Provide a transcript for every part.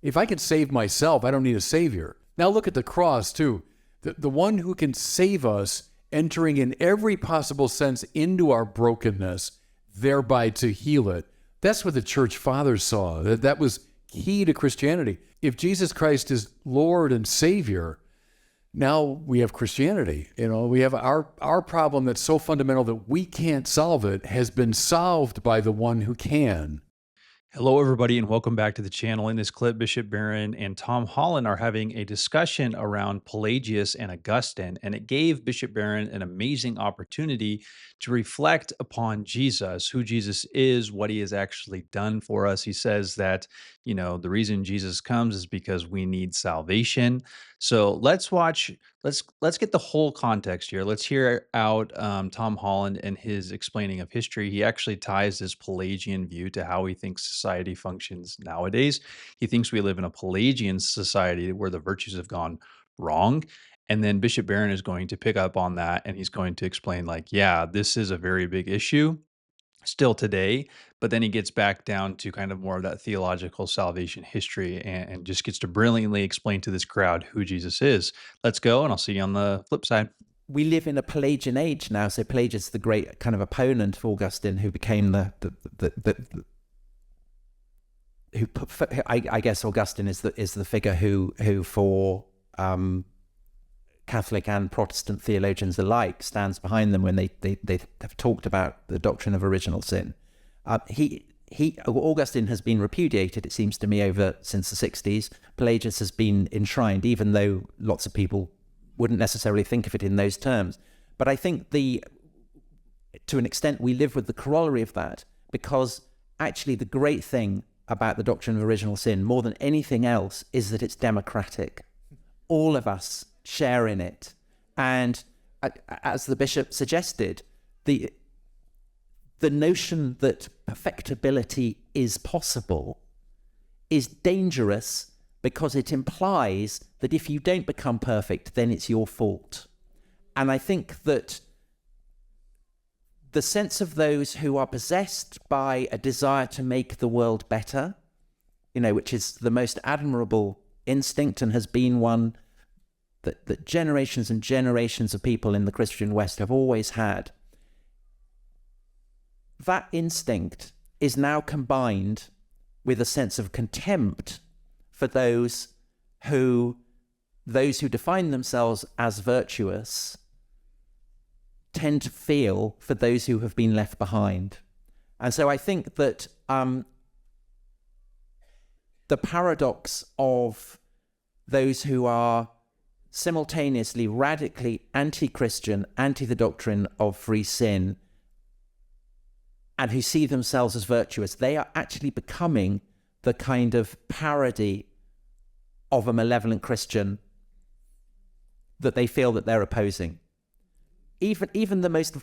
If I can save myself, I don't need a savior. Now look at the cross too. The one who can save us, entering in every possible sense into our brokenness, thereby to heal it. That's what the church fathers saw. That was key to Christianity. If Jesus Christ is Lord and Savior, now we have Christianity. We have our problem that's so fundamental that we can't solve it has been solved by the one who can. Hello, everybody, and welcome back to the channel. In this clip, Bishop Barron and Tom Holland are having a discussion around Pelagius and Augustine, and it gave Bishop Barron an amazing opportunity to reflect upon Jesus, who Jesus is, what he has actually done for us. He says that, the reason Jesus comes is because we need salvation. So let's get the whole context here. Let's hear out Tom Holland and his explaining of history. He actually ties this Pelagian view to how he thinks society functions nowadays. He thinks we live in a Pelagian society where the virtues have gone wrong. And then Bishop Barron is going to pick up on that, and he's going to explain, this is a very big issue still today. But then he gets back down to kind of more of that theological salvation history and just gets to brilliantly explain to this crowd who Jesus is. Let's go, and I'll see you on the flip side. We live in a Pelagian age now. So Pelagius, the great kind of opponent of Augustine, who became I guess Augustine is the figure who for Catholic and Protestant theologians alike stands behind them when they have talked about the doctrine of original sin. Augustine has been repudiated, it seems to me, since the 60s. Pelagius has been enshrined, even though lots of people wouldn't necessarily think of it in those terms. But I think to an extent we live with the corollary of that, because actually the great thing about the doctrine of original sin, more than anything else, is that it's democratic. All of us share in it. And as the bishop suggested, the notion that perfectibility is possible is dangerous, because it implies that if you don't become perfect, then it's your fault. And I think that the sense of those who are possessed by a desire to make the world better, which is the most admirable instinct and has been one that generations and generations of people in the Christian West have always had, that instinct is now combined with a sense of contempt for those who define themselves as virtuous tend to feel for those who have been left behind. And so I think that the paradox of those who are simultaneously radically anti-Christian, anti the doctrine of free sin, and who see themselves as virtuous, they are actually becoming the kind of parody of a malevolent Christian that they feel that they're opposing. Even the most,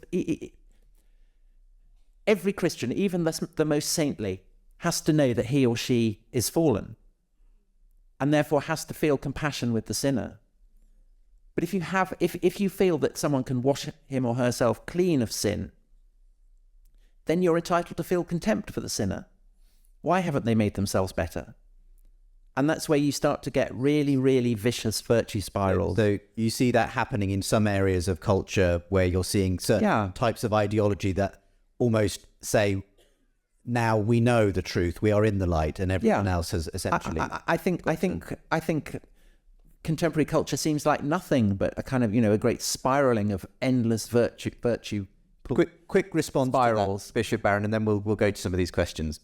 every Christian, even the most saintly, has to know that he or she is fallen, and therefore has to feel compassion with the sinner. But if you feel that someone can wash him or herself clean of sin, then you're entitled to feel contempt for the sinner. Why haven't they made themselves better? And that's where you start to get really, really vicious virtue spirals. So you see that happening in some areas of culture where you're seeing certain types of ideology that almost say, now we know the truth, we are in the light, and everyone else has essentially... I think contemporary culture seems like nothing but a kind of, a great spiraling of endless virtue. Quick response spirals. To that, Bishop Barron, and then we'll go to some of these questions.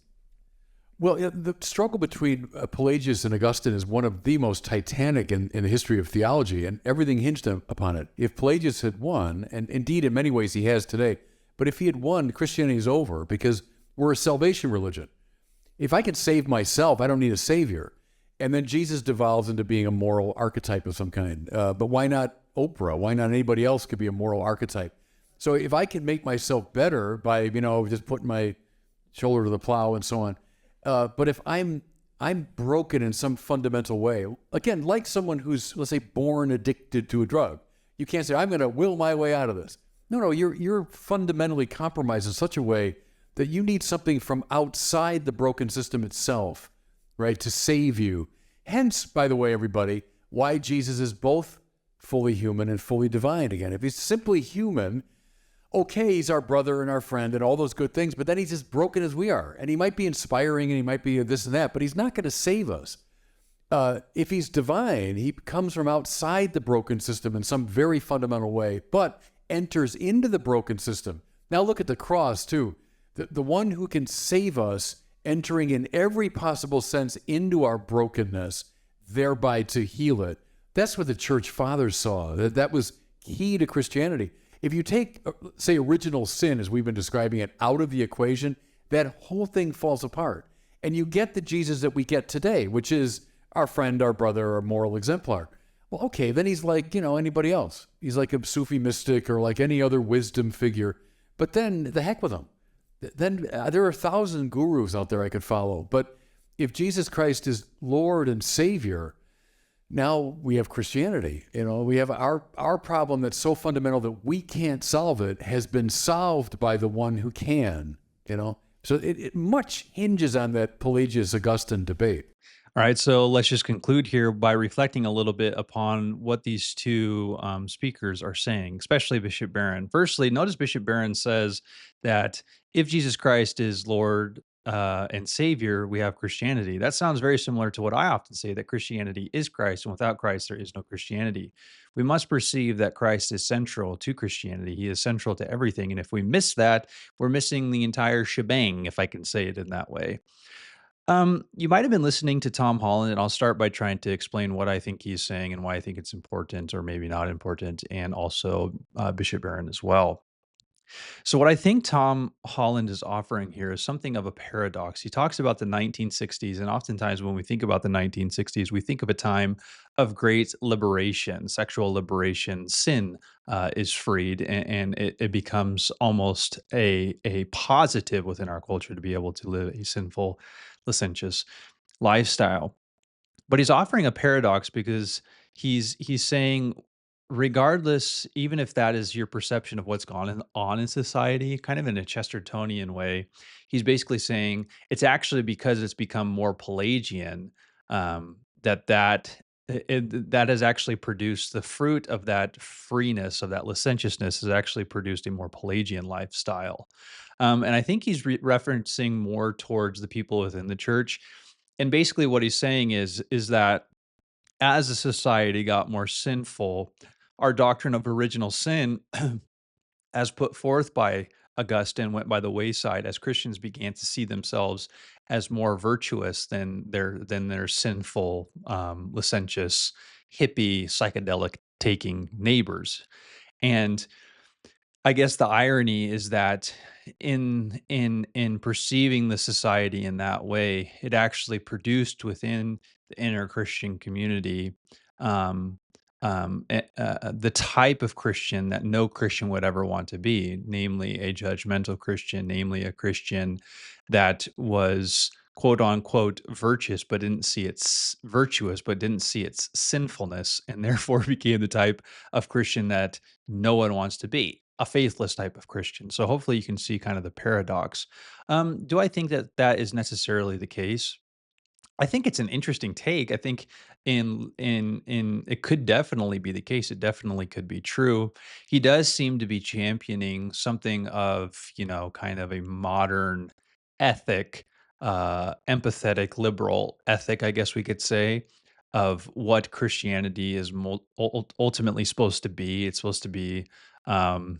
Well, the struggle between Pelagius and Augustine is one of the most titanic in the history of theology, and everything hinged upon it. If Pelagius had won, and indeed in many ways he has today, but if he had won, Christianity is over, because we're a salvation religion. If I can save myself, I don't need a savior. And then Jesus devolves into being a moral archetype of some kind. But why not Oprah? Why not anybody else could be a moral archetype? So if I can make myself better by, just putting my shoulder to the plow and so on, but if I'm broken in some fundamental way, again, like someone who's, let's say, born addicted to a drug, you can't say, I'm going to will my way out of this. No, you're fundamentally compromised in such a way that you need something from outside the broken system itself, right, to save you. Hence, by the way, everybody, why Jesus is both fully human and fully divine again. If he's simply human, okay, he's our brother and our friend and all those good things, but then he's as broken as we are. And he might be inspiring and he might be this and that, but he's not going to save us. If he's divine, he comes from outside the broken system in some very fundamental way, but enters into the broken system. Now look at the cross too. The one who can save us, entering in every possible sense into our brokenness, thereby to heal it. That's what the church fathers saw. That was key to Christianity. If you take, say, original sin, as we've been describing it, out of the equation, that whole thing falls apart. And you get the Jesus that we get today, which is our friend, our brother, our moral exemplar. Well, okay, then he's like, anybody else. He's like a Sufi mystic or like any other wisdom figure. But then the heck with him. Then there are 1,000 gurus out there I could follow. But if Jesus Christ is Lord and Savior, now we have Christianity. We have our problem that's so fundamental that we can't solve it has been solved by the one who can, So it much hinges on that Pelagius-Augustine debate. All right, so let's just conclude here by reflecting a little bit upon what these two speakers are saying, especially Bishop Barron. Firstly, notice Bishop Barron says that if Jesus Christ is Lord and Savior, we have Christianity. That sounds very similar to what I often say, that Christianity is Christ, and without Christ, there is no Christianity. We must perceive that Christ is central to Christianity. He is central to everything, and if we miss that, we're missing the entire shebang, if I can say it in that way. You might have been listening to Tom Holland, and I'll start by trying to explain what I think he's saying and why I think it's important or maybe not important, and also Bishop Barron as well. So, what I think Tom Holland is offering here is something of a paradox. He talks about the 1960s, and oftentimes when we think about the 1960s, we think of a time of great liberation, sexual liberation. Sin is freed, and it becomes almost a positive within our culture to be able to live a sinful, licentious lifestyle. But he's offering a paradox because he's saying, regardless, even if that is your perception of what's on in society, kind of in a Chestertonian way, he's basically saying it's actually because it's become more Pelagian, that has actually produced the fruit of that freeness, of that licentiousness, has actually produced a more Pelagian lifestyle. And I think he's referencing more towards the people within the church. And basically, what he's saying is that as a society got more sinful, our doctrine of original sin, as put forth by Augustine, went by the wayside as Christians began to see themselves as more virtuous than their sinful, licentious, hippie, psychedelic taking neighbors. And I guess the irony is that in perceiving the society in that way, it actually produced within the inner Christian community um, the type of Christian that no Christian would ever want to be, namely a judgmental Christian, namely a Christian that was quote unquote virtuous, but didn't see its virtuous, but didn't see its sinfulness, and therefore became the type of Christian that no one wants to be, a faithless type of Christian. So hopefully you can see kind of the paradox. Do I think that that is necessarily the case? I think it's an interesting take. I think in it could definitely be the case. It definitely could be true. He does seem to be championing something of, kind of a modern ethic, empathetic liberal ethic, I guess we could say, of what Christianity is ultimately supposed to be. It's supposed to be kind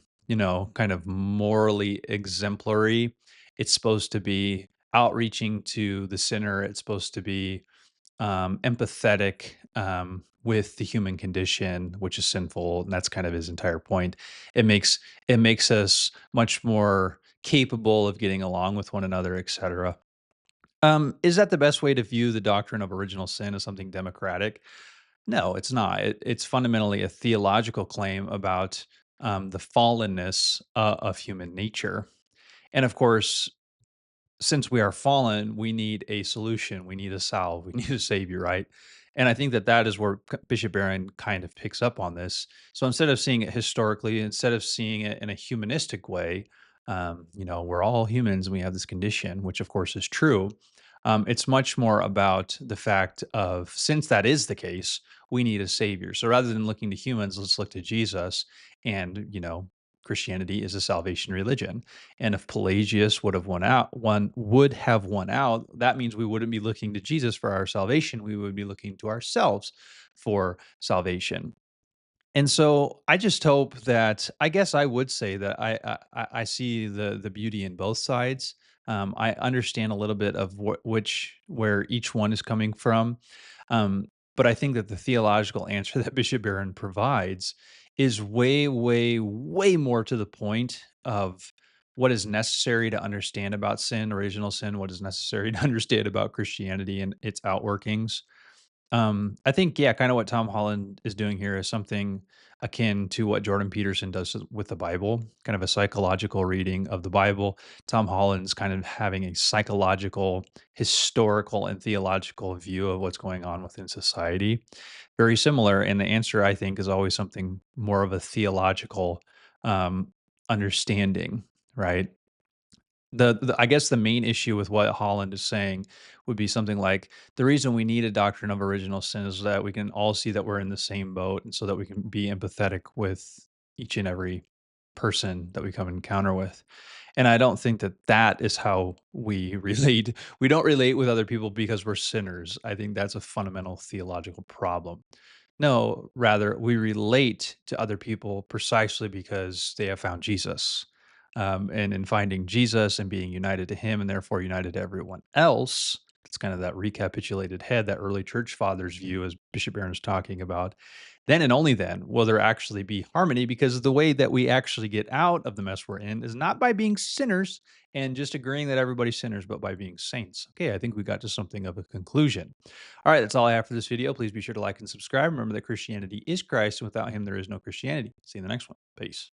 of morally exemplary. It's supposed to be outreaching to the sinner. It's supposed to be empathetic with the human condition, which is sinful, and that's kind of his entire point. It makes us much more capable of getting along with one another, etc. Is that the best way to view the doctrine of original sin as something democratic? No, it's not. It's fundamentally a theological claim about the fallenness of human nature. And of course, since we are fallen, we need a solution. We need a salve. We need a savior, right? And I think that that is where Bishop Barron kind of picks up on this. So instead of seeing it historically, instead of seeing it in a humanistic way, we're all humans and we have this condition, which of course is true. It's much more about the fact of, since that is the case, we need a savior. So rather than looking to humans, let's look to Jesus. And, Christianity is a salvation religion. And if Pelagius would have won out, that means we wouldn't be looking to Jesus for our salvation. We would be looking to ourselves for salvation. And so I just hope that, I guess I would say that I see the beauty in both sides. I understand a little bit of where each one is coming from, but I think that the theological answer that Bishop Barron provides is way, way, way more to the point of what is necessary to understand about sin, original sin, what is necessary to understand about Christianity and its outworkings. I think, yeah, kind of what Tom Holland is doing here is something akin to what Jordan Peterson does with the Bible, kind of a psychological reading of the Bible. Tom Holland's kind of having a psychological, historical, and theological view of what's going on within society. Very similar. And the answer, I think, is always something more of a theological um, understanding, right? The I guess the main issue with what Holland is saying would be something like, the reason we need a doctrine of original sin is that we can all see that we're in the same boat, and so that we can be empathetic with each and every person that we come encounter with. And I don't think that that is how we relate. We don't relate with other people because we're sinners. I think that's a fundamental theological problem. No, rather, we relate to other people precisely because they have found Jesus. And in finding Jesus and being united to him and therefore united to everyone else, it's kind of that recapitulated head, that early church fathers view, as Bishop Barron is talking about. Then and only then will there actually be harmony, because the way that we actually get out of the mess we're in is not by being sinners and just agreeing that everybody's sinners, but by being saints. Okay, I think we got to something of a conclusion. All right, that's all I have for this video. Please be sure to like and subscribe. Remember that Christianity is Christ, and without him, there is no Christianity. See you in the next one. Peace.